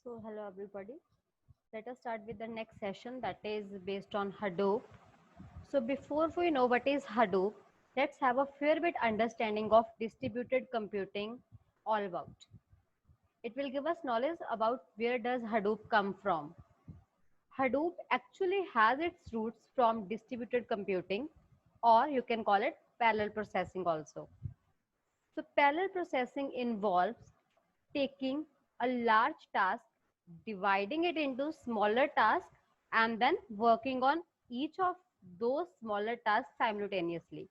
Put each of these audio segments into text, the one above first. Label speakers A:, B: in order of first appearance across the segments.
A: So hello everybody. Let us start with the next session that is based on Hadoop. So before we know what is Hadoop, let's have a fair bit understanding of distributed computing all about. It will give us knowledge about where does Hadoop come from. Hadoop actually has its roots from distributed computing, or you can call it parallel processing also. So parallel processing involves taking a large task, dividing it into smaller tasks, and then working on each of those smaller tasks simultaneously.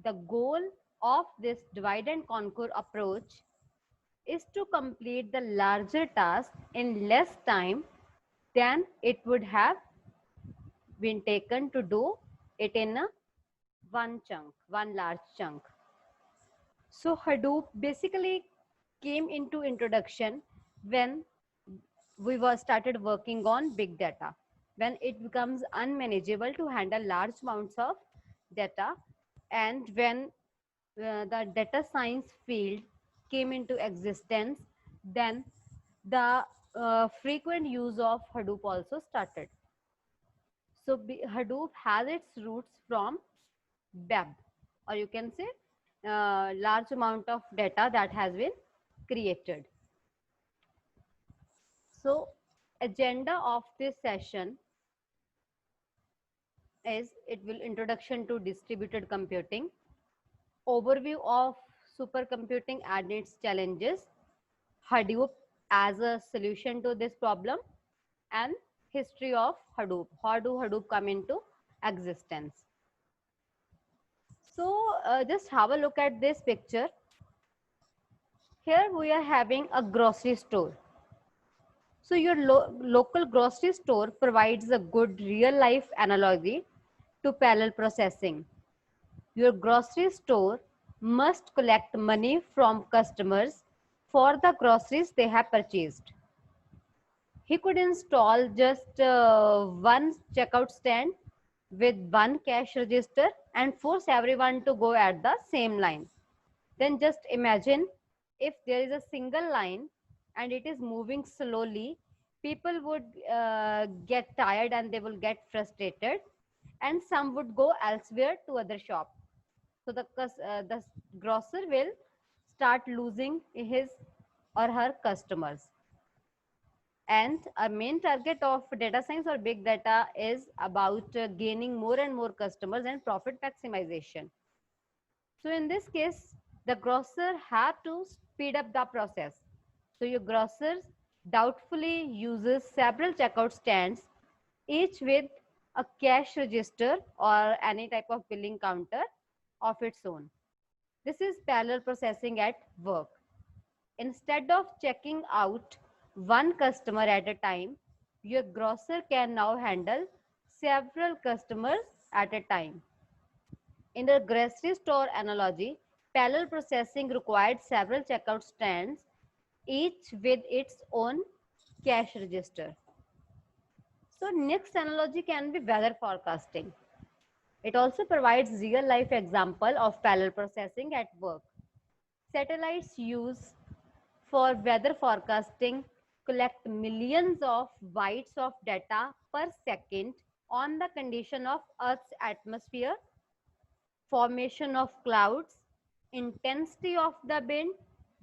A: The goal of this divide and conquer approach is to complete the larger task in less time than it would have been taken to do it in a one large chunk. So Hadoop basically came into introduction when we were started working on big data, when it becomes unmanageable to handle large amounts of data, and when the data science field came into existence, then the frequent use of Hadoop also started. So Hadoop has its roots from web, or you can say large amount of data that has been created. So agenda of this session is it will introduction to distributed computing, overview of supercomputing and its challenges, Hadoop as a solution to this problem, and history of Hadoop. How do Hadoop come into existence? So just have a look at this picture. Here we are having a grocery store. So your local grocery store provides a good real life analogy to parallel processing. Your grocery store must collect money from customers for the groceries they have purchased. He could install just one checkout stand with one cash register and force everyone to go at the same line. Then just imagine if there is a single line and it is moving slowly, people would get tired and they will get frustrated, and some would go elsewhere to other shop. So the grocer will start losing his or her customers. And a main target of data science or big data is about gaining more and more customers and profit maximization. So in this case, the grocer had to speed up the process. So your grocer doubtfully uses several checkout stands, each with a cash register or any type of billing counter of its own. This is parallel processing at work. Instead of checking out one customer at a time, your grocer can now handle several customers at a time. In the grocery store analogy, parallel processing required several checkout stands, each with its own cash register. So next analogy can be weather forecasting. It also provides real life example of parallel processing at work. Satellites used for weather forecasting collect millions of bytes of data per second on the condition of Earth's atmosphere, formation of clouds, intensity of the wind,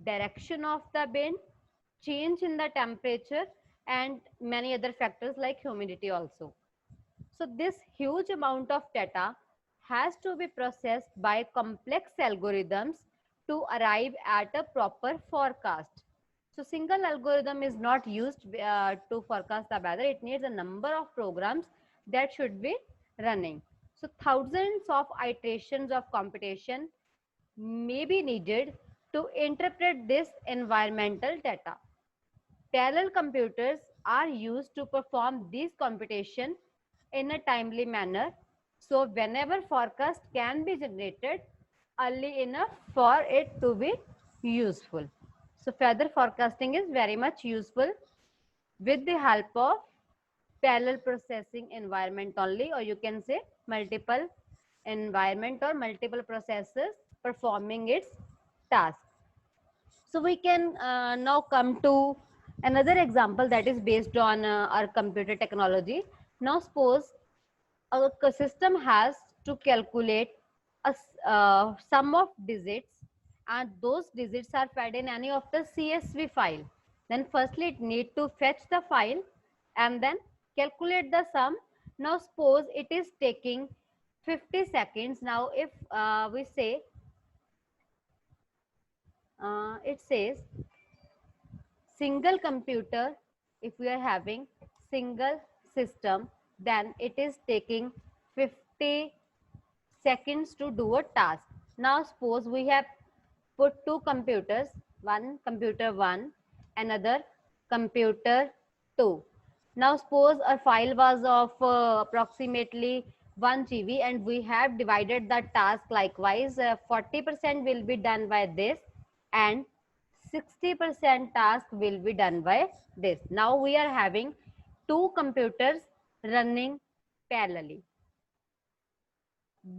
A: direction of the wind, change in the temperature, and many other factors like humidity also. So this huge amount of data has to be processed by complex algorithms to arrive at a proper forecast. So single algorithm is not used to forecast the weather. It needs a number of programs that should be running. So thousands of iterations of computation may be needed to interpret this environmental data. Parallel computers are used to perform these computation in a timely manner. So whenever forecast can be generated early enough for it to be useful. So weather forecasting is very much useful with the help of parallel processing environment only, or you can say multiple environment or multiple processes performing its task. So we can now come to Another example that is based on our computer technology. Now suppose a system has to calculate a sum of digits, and those digits are fed in any of the CSV file. Then firstly it need to fetch the file and then calculate the sum. Now suppose it is taking 50 seconds. Now if we say it says single computer, if we are having single system, then it is taking 50 seconds to do a task. Now suppose we have put two computers, one computer 1, another computer 2. Now suppose a file was of approximately 1 GB, and we have divided the task likewise. 40% will be done by this and 60% task will be done by this. Now we are having two computers running parallelly.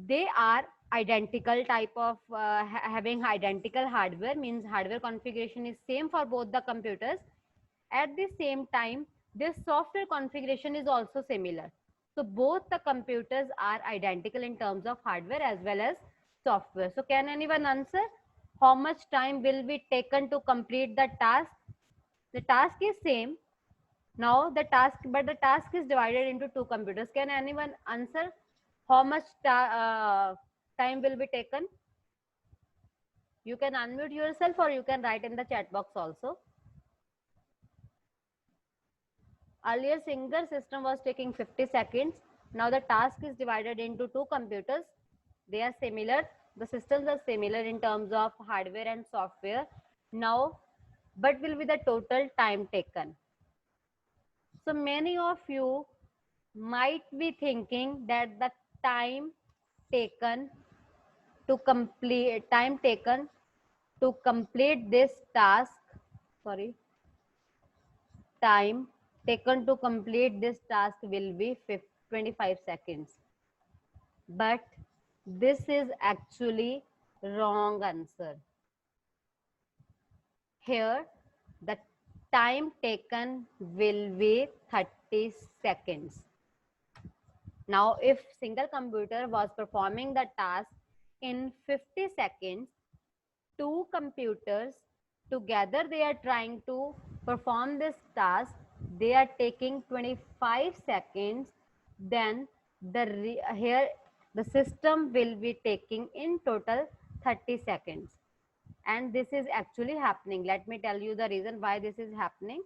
A: They are identical type of having identical hardware, means hardware configuration is same for both the computers. At the same time, this software configuration is also similar. So both the computers are identical in terms of hardware as well as software. So can anyone answer how much time will be taken to complete the task? The task is same. Now the task, but the task is divided into two computers. Can anyone answer how much time will be taken? You can unmute yourself or you can write in the chat box also. Earlier single system was taking 50 seconds. Now the task is divided into two computers. They are similar. The systems are similar in terms of hardware and software. Now, what will be the total time taken? So many of you might be thinking that the time taken to complete this task, time taken to complete this task will be 25 seconds. But this is actually wrong answer. Here the time taken will be 30 seconds. Now if single computer was performing the task in 50 seconds, two computers together they are trying to perform this task, they are taking 25 seconds, then here the system will be taking in total 30 seconds. And this is actually happening. Let me tell you the reason why this is happening.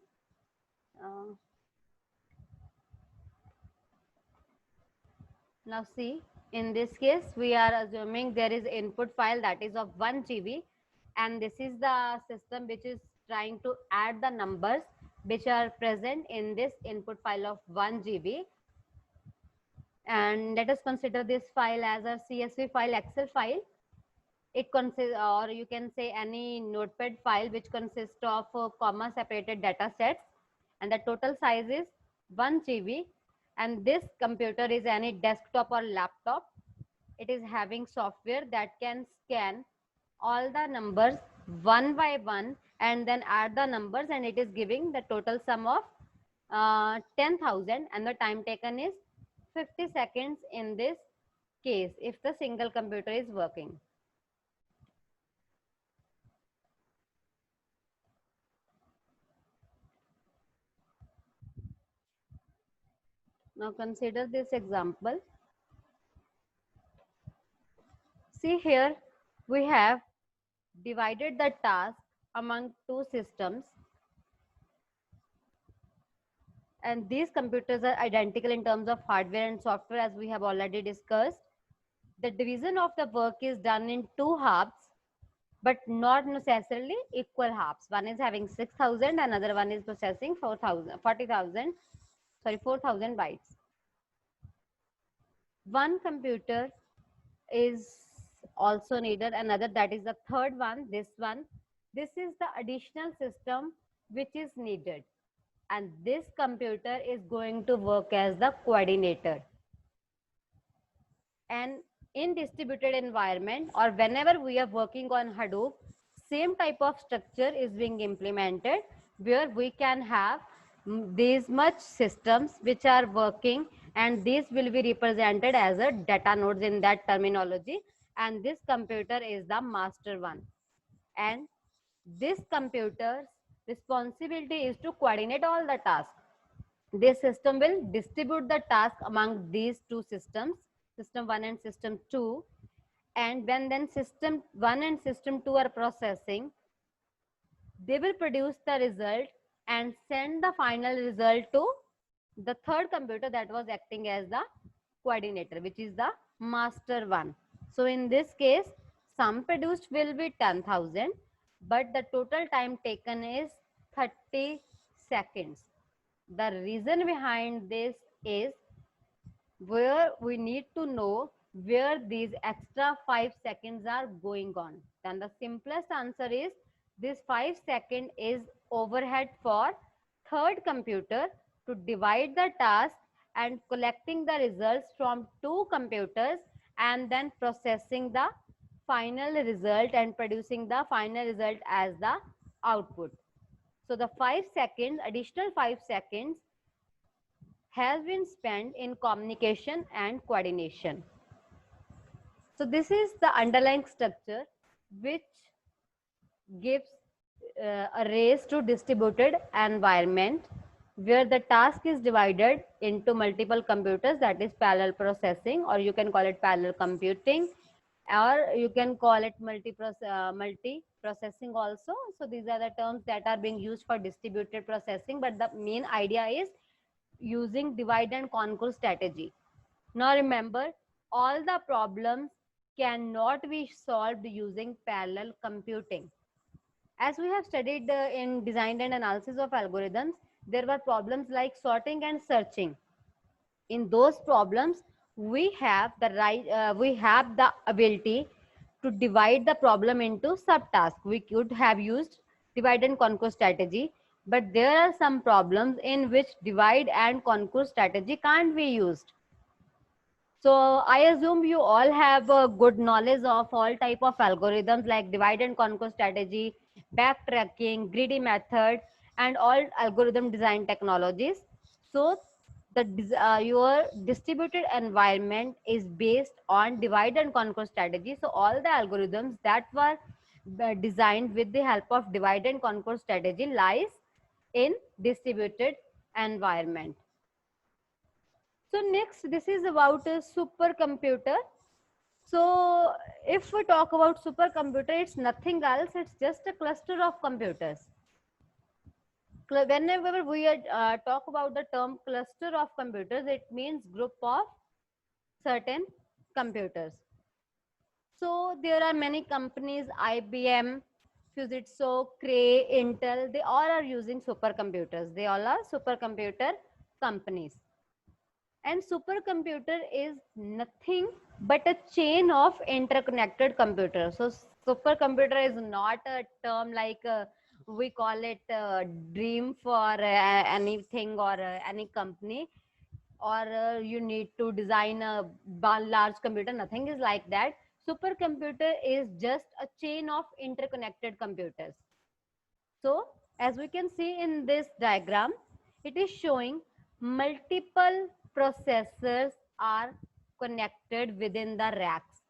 A: Now see, in this case, we are assuming there is input file that is of 1 GB, and this is the system which is trying to add the numbers which are present in this input file of 1 GB. And let us consider this file as a CSV file, Excel file. It consists, or you can say any notepad file which consists of comma separated data sets, and the total size is 1 GB. And this computer is any desktop or laptop. It is having software that can scan all the numbers one by one and then add the numbers, and it is giving the total sum of 10,000, and the time taken is 50 seconds in this case if the single computer is working. Now consider this example. See here, we have divided the task among two systems, and these computers are identical in terms of hardware and software, as we have already discussed. The division of the work is done in two halves, but not necessarily equal halves. One is having 6,000, another one is processing 4,000 bytes. One computer is also needed, another, that is the third one, this one. This is the additional system which is needed, and this computer is going to work as the coordinator. And in distributed environment, or whenever we are working on Hadoop, same type of structure is being implemented. where we can have these much systems which are working, and these will be represented as a data nodes in that terminology, and this computer is the master one. And this computer's responsibility is to coordinate all the tasks. This system will distribute the task among these two systems, system 1 and system 2. And when then system 1 and system 2 are processing, they will produce the result and send the final result to the third computer that was acting as the coordinator, which is the master one. So in this case, sum produced will be 10,000, but the total time taken is 30 seconds. The reason behind this is where we need to know where these extra 5 seconds are going on. Then the simplest answer is this 5 second is overhead for third computer to divide the task and collecting the results from two computers and then processing the final result and producing the final result as the output. So the 5 seconds, additional 5 seconds has been spent in communication and coordination. So this is the underlying structure which gives a raise to distributed environment where the task is divided into multiple computers, that is parallel processing, or you can call it parallel computing, or you can call it multi-processing also. So these are the terms that are being used for distributed processing, but the main idea is using divide and conquer strategy. Now remember, all the problems cannot be solved using parallel computing. As we have studied in design and analysis of algorithms, there were problems like sorting and searching. In those problems, we have the ability to divide the problem into subtasks. We could have used divide and conquer strategy, but there are some problems in which divide and conquer strategy can't be used. So I assume you all have a good knowledge of all type of algorithms like divide and conquer strategy, backtracking, greedy method, and all algorithm design technologies. So your distributed environment is based on divide and conquer strategy. So all the algorithms that were designed with the help of divide and conquer strategy lies in distributed environment. So next, this is about a supercomputer. So if we talk about supercomputer, it's nothing else. It's just a cluster of computers. Whenever we talk about the term cluster of computers, it means group of certain computers. So there are many companies, IBM, Fujitsu, Cray, Intel, they all are using supercomputers. They all are supercomputer companies. And supercomputer is nothing but a chain of interconnected computers. So supercomputer is not a term like we call it dream for anything or any company, or you need to design a large computer. Nothing is like that. Supercomputer is just a chain of interconnected computers. So as we can see in this diagram, it is showing multiple processors are connected within the racks.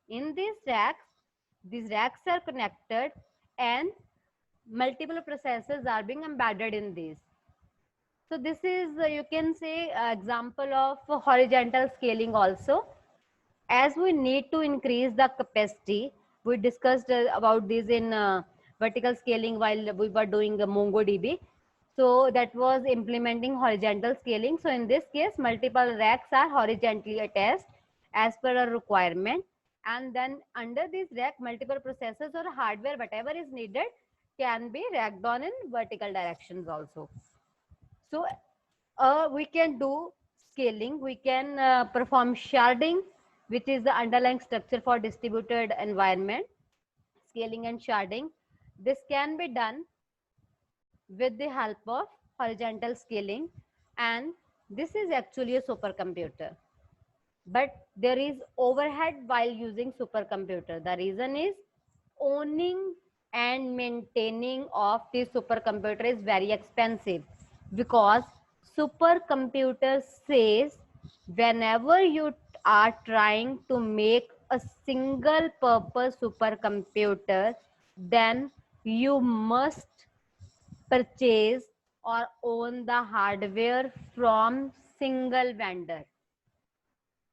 A: In these racks are connected and multiple processors are being embedded in these. So this is, you can say, example of horizontal scaling also. As we need to increase the capacity, we discussed about this in vertical scaling while we were doing MongoDB. So that was implementing horizontal scaling. So in this case, multiple racks are horizontally attached as per a requirement. And then under this rack, multiple processors or hardware, whatever is needed, can be racked on in vertical directions also. So we can do scaling, we can perform sharding, which is the underlying structure for distributed environment, scaling and sharding. This can be done with the help of horizontal scaling, and this is actually a supercomputer. But there is overhead while using supercomputer. The reason is owning and maintaining of the supercomputer is very expensive, because supercomputer says whenever you are trying to make a single purpose supercomputer, then you must purchase or own the hardware from single vendor.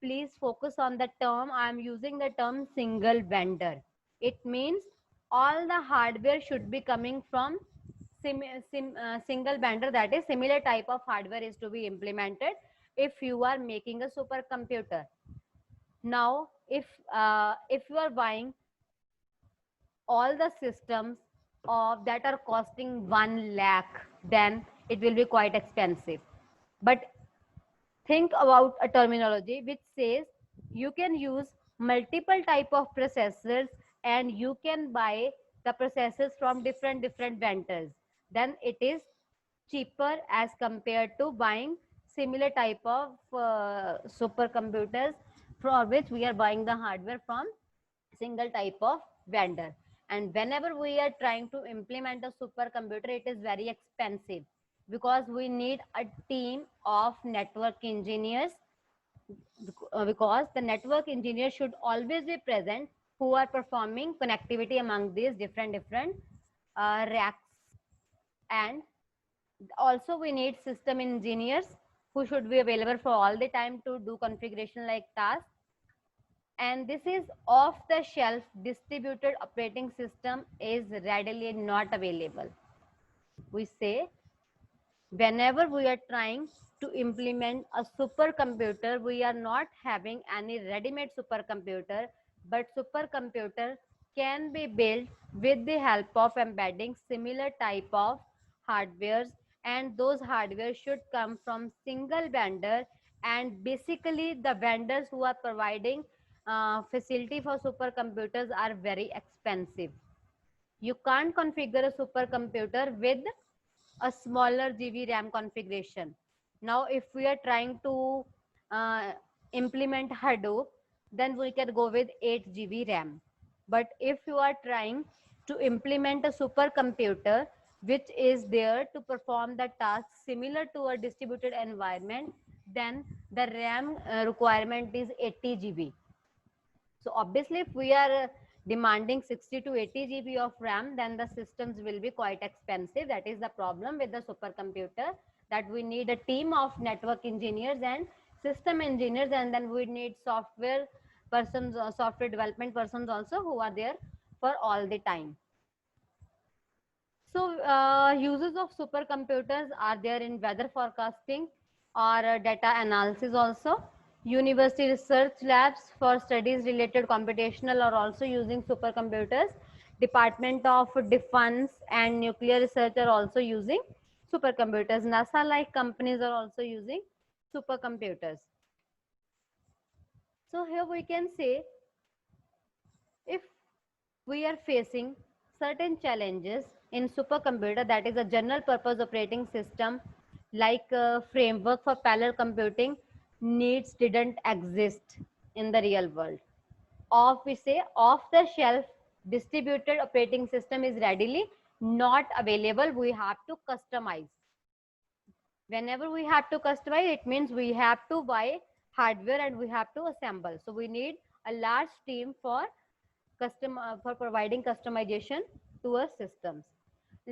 A: Please focus on the term. I am using the term single vendor. It means all the hardware should be coming from single vendor, that is similar type of hardware is to be implemented if you are making a supercomputer. Now if you are buying all the systems of that are costing 1 lakh, then it will be quite expensive. But think about a terminology which says you can use multiple type of processors and you can buy the processors from different vendors, then it is cheaper as compared to buying similar type of supercomputers for which we are buying the hardware from single type of vendor. And whenever we are trying to implement a supercomputer, it is very expensive because we need a team of network engineers, because the network engineer should always be present who are performing connectivity among these different racks. And also we need system engineers who should be available for all the time to do configuration like tasks. And this is off the shelf distributed operating system is readily not available. We say whenever we are trying to implement a supercomputer, we are not having any ready-made supercomputer, but supercomputer can be built with the help of embedding similar type of hardwares, and those hardware should come from single vendor. And basically the vendors who are providing facility for supercomputers are very expensive. You can't configure a supercomputer with a smaller GB RAM configuration. Now, if we are trying to implement Hadoop, then we can go with 8 GB RAM. But if you are trying to implement a supercomputer which is there to perform the task similar to a distributed environment, then the RAM requirement is 80 GB. So obviously, if we are demanding 60 to 80 GB of RAM, then the systems will be quite expensive. That is the problem with the supercomputer, that we need a team of network engineers and system engineers, and then we need software persons, software development persons also who are there for all the time. So uses of supercomputers are there in weather forecasting or data analysis also. University research labs for studies related computational are also using supercomputers. Department of Defense and nuclear research are also using supercomputers. NASA like companies are also using supercomputers. So here we can say, if we are facing certain challenges in supercomputer, that is a general purpose operating system, like framework for parallel computing needs didn't exist in the real world. Off, we say off the shelf distributed operating system is readily not available. We have to customize. Whenever we have to customize, it means we have to buy hardware and we have to assemble. So we need a large team for for providing customization to our systems.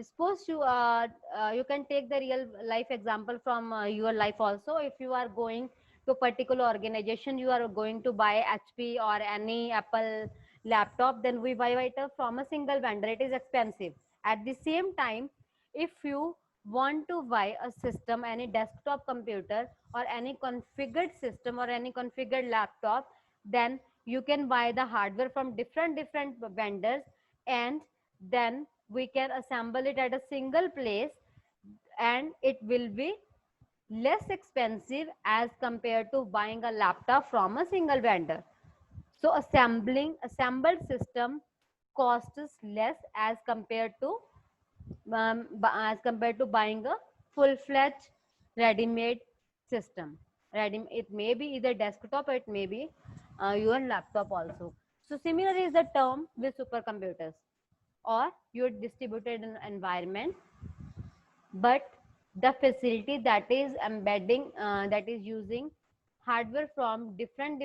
A: Suppose you can take the real life example from your life also. If you are going to a particular organization, you are going to buy HP or any Apple laptop, then we buy it from a single vendor. It is expensive. At the same time, if you want to buy a system, any desktop computer or any configured system or any configured laptop, then you can buy the hardware from different vendors, and then we can assemble it at a single place, and it will be less expensive as compared to buying a laptop from a single vendor. So assembled system costs less as compared to buying a full-fledged ready-made system. It may be either desktop or it may be your laptop also. So similar is the term with supercomputers. or your distributed environment, but the facility that is embedding, that is using hardware from different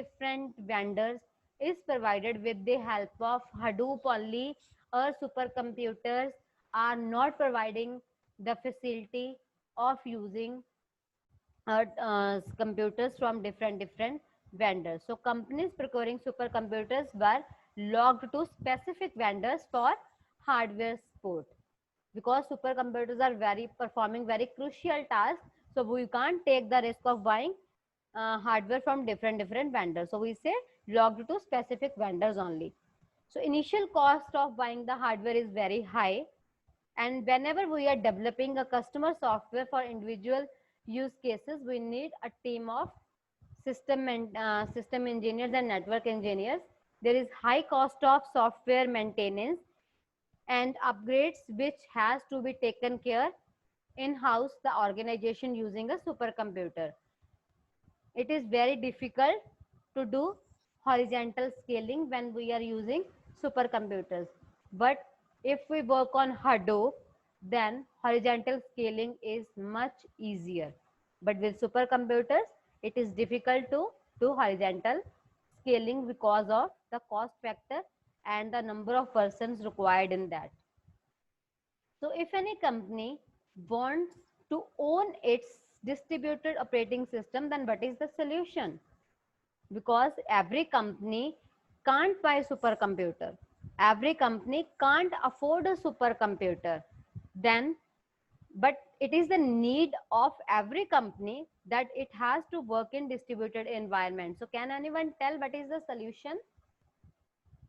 A: vendors is provided with the help of Hadoop only, or supercomputers are not providing the facility of using computers from different vendors. So companies procuring supercomputers were logged to specific vendors for hardware support, because supercomputers are very performing very crucial tasks. So we can't take the risk of buying hardware from different vendors. So we say logged to specific vendors only. So initial cost of buying the hardware is very high, and whenever we are developing a customer software for individual use cases, we need a team of system engineers and network engineers. There is high cost of software maintenance and upgrades which has to be taken care in-house the organization using a supercomputer. It is very difficult to do horizontal scaling when we are using supercomputers. But if we work on Hadoop, then horizontal scaling is much easier. But with supercomputers, it is difficult to do horizontal scaling because of the cost factor and the number of persons required in that. So if any company wants to own its distributed operating system, then what is the solution? Because every company can't buy a supercomputer. Every company can't afford a supercomputer. Then, but it is the need of every company that it has to work in distributed environment. So can anyone tell what is the solution?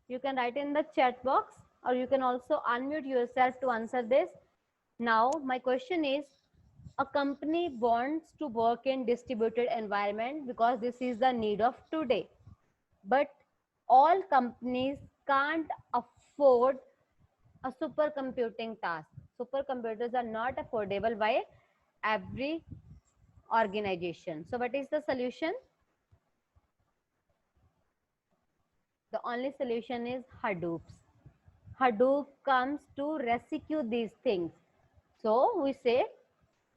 A: You can write in the chat box, or you can also unmute yourself to answer this. Now, my question is, a company wants to work in distributed environment because this is the need of today. But all companies can't afford a supercomputing task. Supercomputers are not affordable by every organization. So what is the solution? The only solution is Hadoops. Hadoop comes to rescue these things. So we say,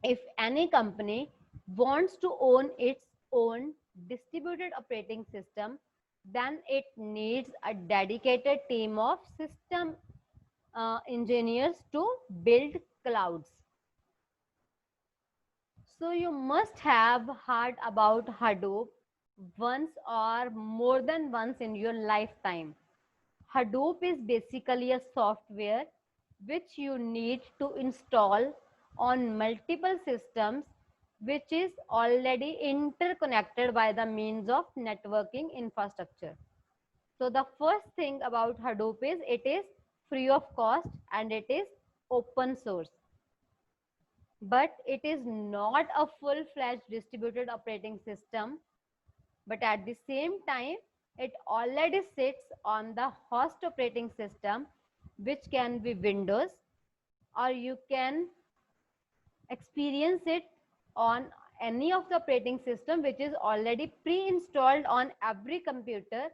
A: if any company wants to own its own distributed operating system, then it needs a dedicated team of system engineers to build clouds. So you must have heard about Hadoop once or more than once in your lifetime. Hadoop is basically a software which you need to install on multiple systems, which is already interconnected by the means of networking infrastructure. So the first thing about Hadoop is it is free of cost and it is open source. But it is not a full-fledged distributed operating system, but at the same time, it already sits on the host operating system, which can be Windows, or you can experience it on any of the operating system which is already pre-installed on every computer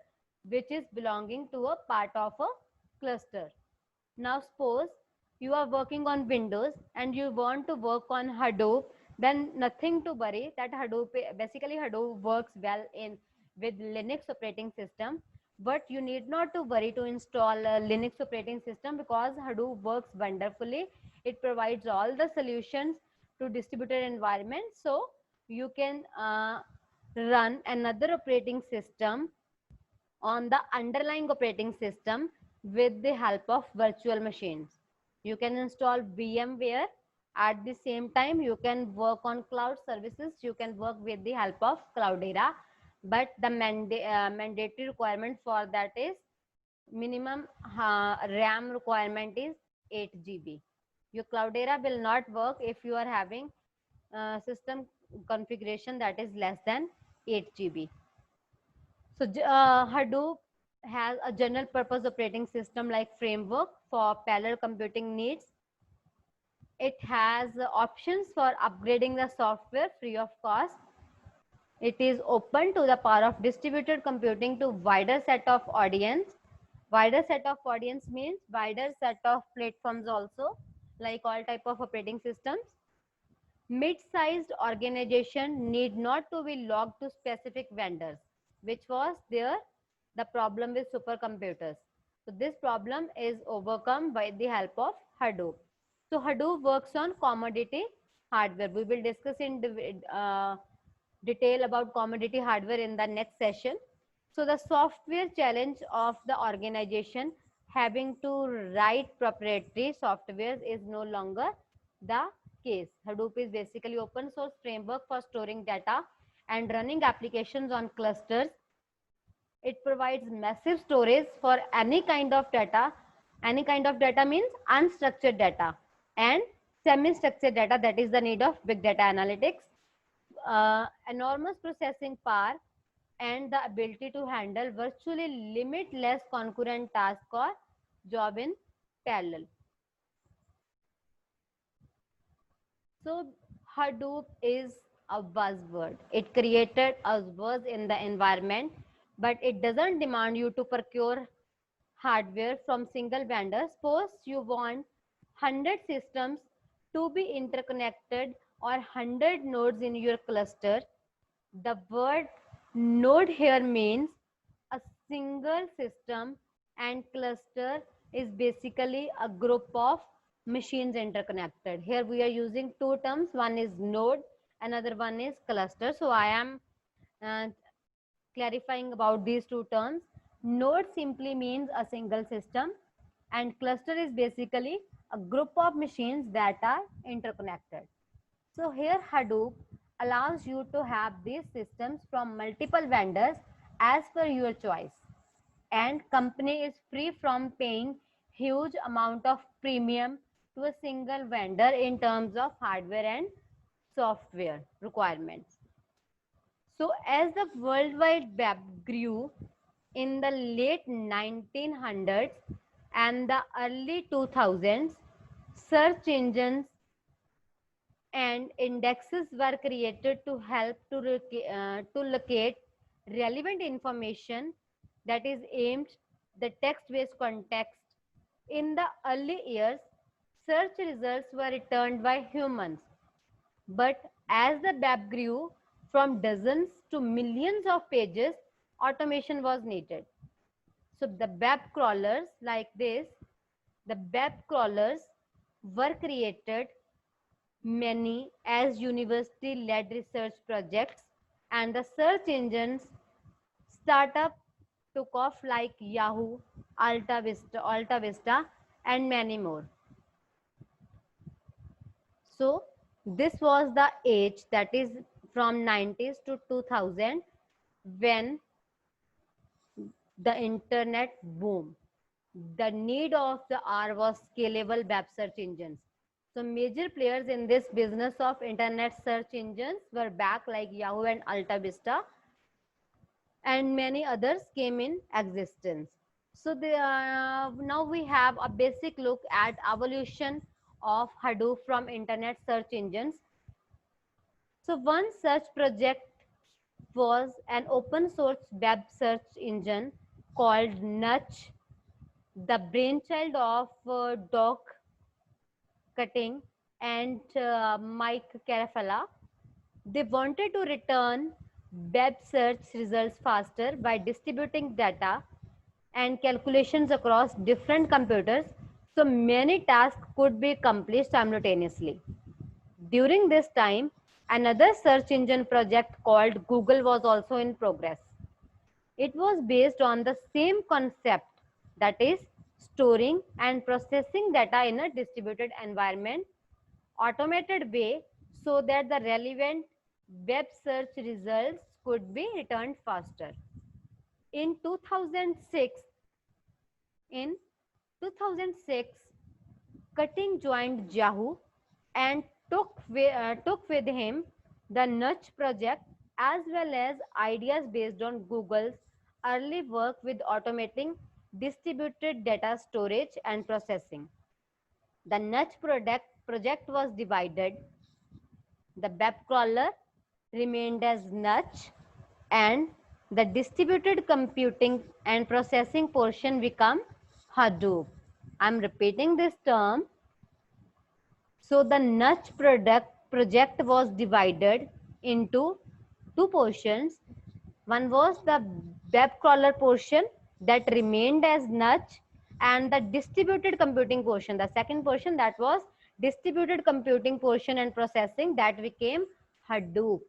A: which is belonging to a part of a cluster. Now suppose you are working on Windows and you want to work on Hadoop, then nothing to worry, that Hadoop, basically Hadoop works well in with Linux operating system, but you need not to worry to install a Linux operating system, because Hadoop works wonderfully. It provides all the solutions to distributed environment. So you can run another operating system on the underlying operating system with the help of virtual machines. You can install VMware. At the same time, you can work on cloud services. You can work with the help of Cloudera, but the mandatory requirement for that is minimum RAM requirement is 8 GB. Your Cloudera will not work if you are having system configuration that is less than 8 GB. So Hadoop has a general purpose operating system like framework for parallel computing needs. It has options for upgrading the software free of cost. It is open to the power of distributed computing to wider set of audience. Wider set of audience means wider set of platforms also, like all type of operating systems. Mid-sized organization need not to be logged to specific vendors, which was there the problem with supercomputers. So this problem is overcome by the help of Hadoop. So Hadoop works on commodity hardware. We will discuss in detail about commodity hardware in the next session. So the software challenge of the organization having to write proprietary software is no longer the case. Hadoop is basically open source framework for storing data and running applications on clusters. It provides massive storage for any kind of data. Any kind of data means unstructured data and semi-structured data, that is the need of big data analytics. Enormous processing power and the ability to handle virtually limitless concurrent tasks or job in parallel. So Hadoop is a buzzword. It created a buzz in the environment, but it doesn't demand you to procure hardware from single vendor. Suppose you want 100 systems to be interconnected or 100 nodes in your cluster. The word node here means a single system, and cluster is basically a group of machines interconnected. Here we are using two terms. One is node, another one is cluster. So I am uh, clarifying about these two terms. Node simply means a single system, and cluster is basically a group of machines that are interconnected. So here Hadoop allows you to have these systems from multiple vendors as per your choice, and company is free from paying huge amount of premium to a single vendor in terms of hardware and software requirements. So as the World Wide Web grew in the late 1900s and the early 2000s, search engines and indexes were created to help to locate relevant information that is aimed the text-based context. In the early years, search results were returned by humans, but as the web grew from dozens to millions of pages, automation was needed. So the web crawlers like this, the web crawlers were created many as university-led research projects, and the search engines startup took off like Yahoo, Alta Vista, and many more. So this was the age, that is from 90s to 2000, when the internet boom. The need of the hour was scalable web search engines. So major players in this business of internet search engines were back like Yahoo and Alta Vista, and many others came in existence. So now we have a basic look at evolution of Hadoop from internet search engines. So one such project was an open source web search engine called Nutch, the brainchild of Doc Cutting and Mike Carafella. They wanted to return web search results faster by distributing data and calculations across different computers, so many tasks could be accomplished simultaneously. During this time, another search engine project called Google was also in progress. It was based on the same concept, that is, storing and processing data in a distributed environment, automated way, so that the relevant web search results could be returned faster. In 2006, in 2006, Cutting joined Yahoo and took with him the Nudge project as well as ideas based on Google's early work with automating distributed data storage and processing. The Nudge project was divided. The web crawler remained as Nudge, and the distributed computing and processing portion become Hadoop. I'm repeating this term. So the Nudge project was divided into two portions. One was the web crawler portion that remained as Nudge, and the distributed computing portion, the second portion, that was distributed computing portion and processing, that became Hadoop.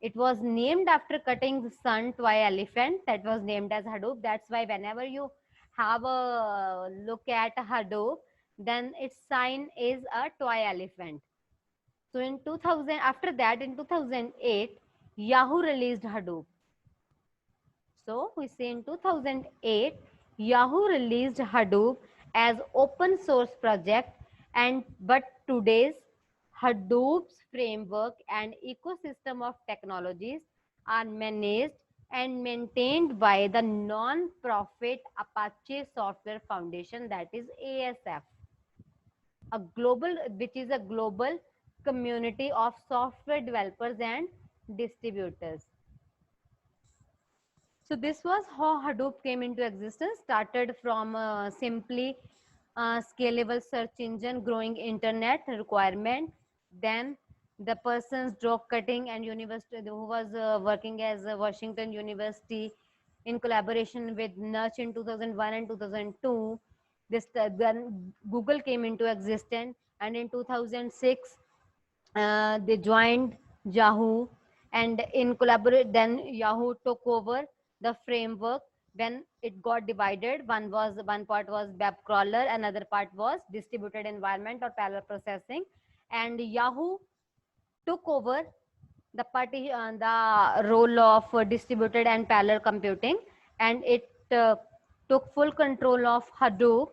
A: It was named after cutting the sun toy elephant, that was named as Hadoop. That's why whenever you have a look at Hadoop, then its sign is a toy elephant. So in 2000, after that, in 2008, Yahoo released Hadoop. So we say in 2008, Yahoo released Hadoop as open source project, and but today's Hadoop's framework and ecosystem of technologies are managed and maintained by the non-profit Apache Software Foundation, that is ASF, a global, which is a global community of software developers and distributors. So this was how Hadoop came into existence. Started from simply scalable search engine, growing internet requirement. Then the person's job cutting and university who was working as a Washington University in collaboration with Nudge in 2001 and 2002. This then Google came into existence, and in 2006 they joined Yahoo, and in collaborate, then Yahoo took over the framework. When it got divided, one part was web crawler, another part was distributed environment or parallel processing, and Yahoo took over the role of distributed and parallel computing, and it took full control of Hadoop.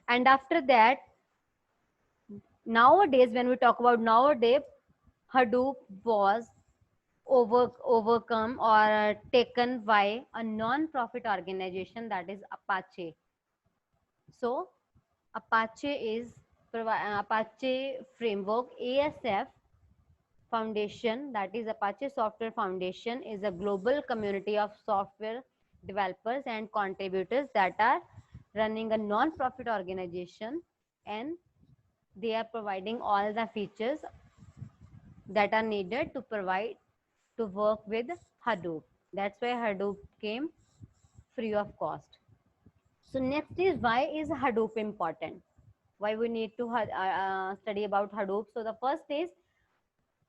A: And after that, nowadays, when we talk about nowadays, Hadoop was overcome or taken by a non-profit organization, that is Apache. So Apache is Apache framework, ASF Foundation, that is Apache Software Foundation, is a global community of software developers and contributors that are running a non-profit organization, and they are providing all the features that are needed to provide to work with Hadoop. That's why Hadoop came free of cost. So next is, why is Hadoop important? Why we need to study about Hadoop? So the first is,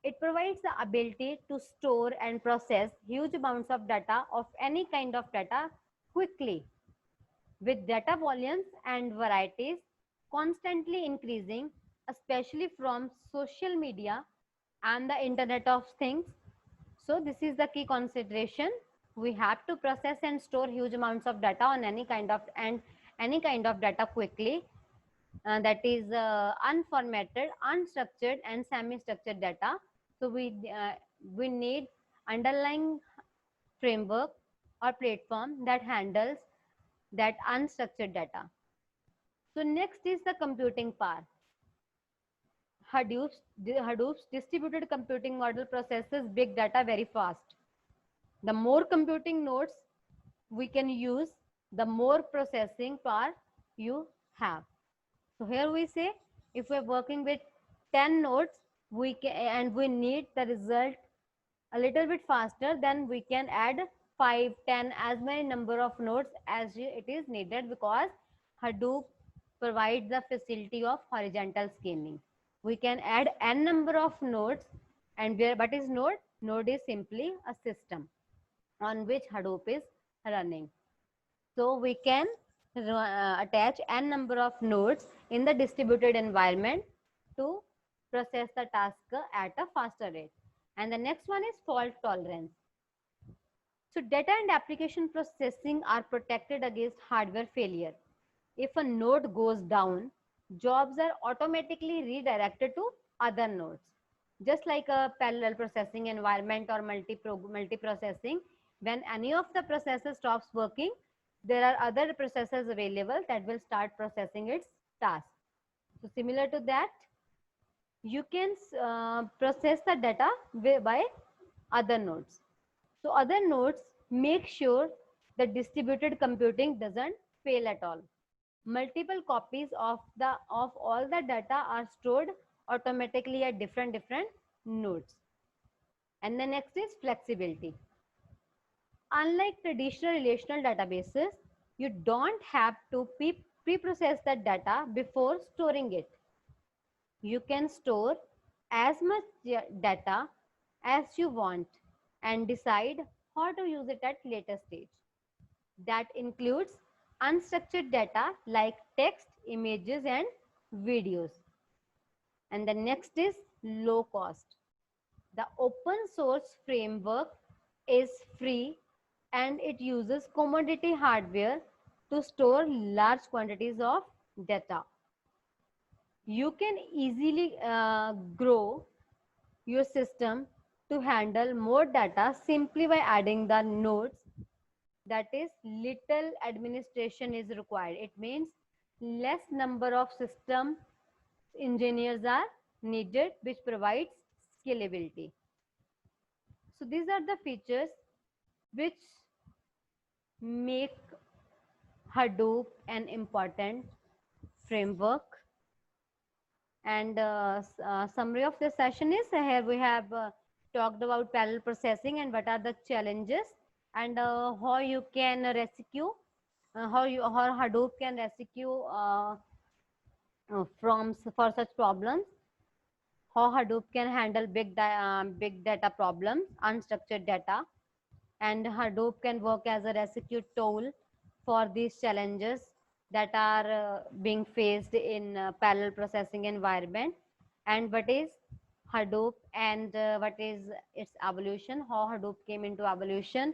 A: it provides the ability to store and process huge amounts of data, of any kind of data, quickly, with data volumes and varieties constantly increasing, especially from social media and the Internet of Things. So this is the key consideration. We have to process and store huge amounts of data on any kind of data quickly. That is unformatted, unstructured, and semi-structured data. So we need underlying framework or platform that handles that unstructured data. So next is the computing power. Hadoop's distributed computing model processes big data very fast. The more computing nodes we can use, the more processing power you have. So here we say, if we're working with 10 nodes, we can, and we need the result a little bit faster, then we can add 5, 10, as many number of nodes as it is needed, because Hadoop provides the facility of horizontal scaling. We can add n number of nodes, and what is node? Node is simply a system on which Hadoop is running. So we can attach n number of nodes in the distributed environment to process the task at a faster rate. And the next one is fault tolerance. So data and application processing are protected against hardware failure. If a node goes down, jobs are automatically redirected to other nodes. Just like a parallel processing environment or multi-processing, when any of the processes stops working, there are other processes available that will start processing its task. So similar to that, you can process the data by other nodes. So other nodes Make sure the distributed computing doesn't fail at all. Multiple copies of all the data are stored automatically at different nodes. And the next is flexibility. Unlike traditional relational databases, you don't have to pre-process the data before storing it. You can store as much data as you want and decide how to use it at later stage. That includes unstructured data like text, images, and videos. And the next is low cost. The open source framework is free and it uses commodity hardware to store large quantities of data. You can easily grow your system to handle more data simply by adding the nodes. That is, little administration is required. It means less number of system engineers are needed, which provides scalability. So these are the features which make Hadoop an important framework. And summary of this session is here we have talked about parallel processing and what are the challenges and how you can rescue, how Hadoop can rescue for such problems, how Hadoop can handle big data problems, unstructured data, and Hadoop can work as a rescue tool for these challenges that are being faced in parallel processing environment. And what is Hadoop and what is its evolution, how Hadoop came into evolution,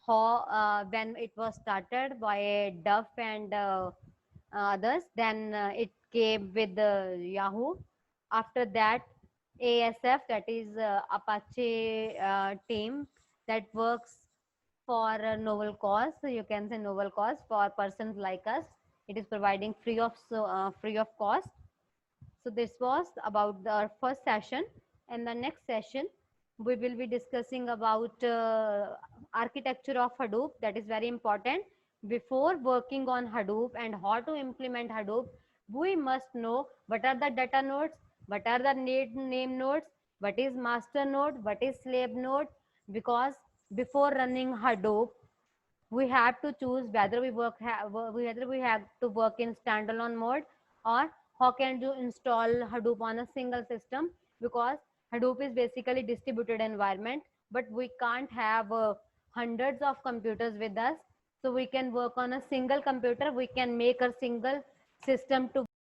A: how when it was started by Duff and others, then it came with Yahoo. After that, ASF, that is Apache team that works for a novel cause. So you can say novel cause for persons like us. It is providing free of cost. So this was about our first session. And the next session, we will be discussing about architecture of Hadoop. That is very important. Before working on Hadoop and how to implement Hadoop, we must know what are the data nodes, what are the name nodes, what is master node, what is slave node, because before running Hadoop, we have to choose whether whether we have to work in standalone mode or how can you install Hadoop on a single system, because Hadoop is basically distributed environment, but we can't have hundreds of computers with us. So we can work on a single computer. We can make a single system to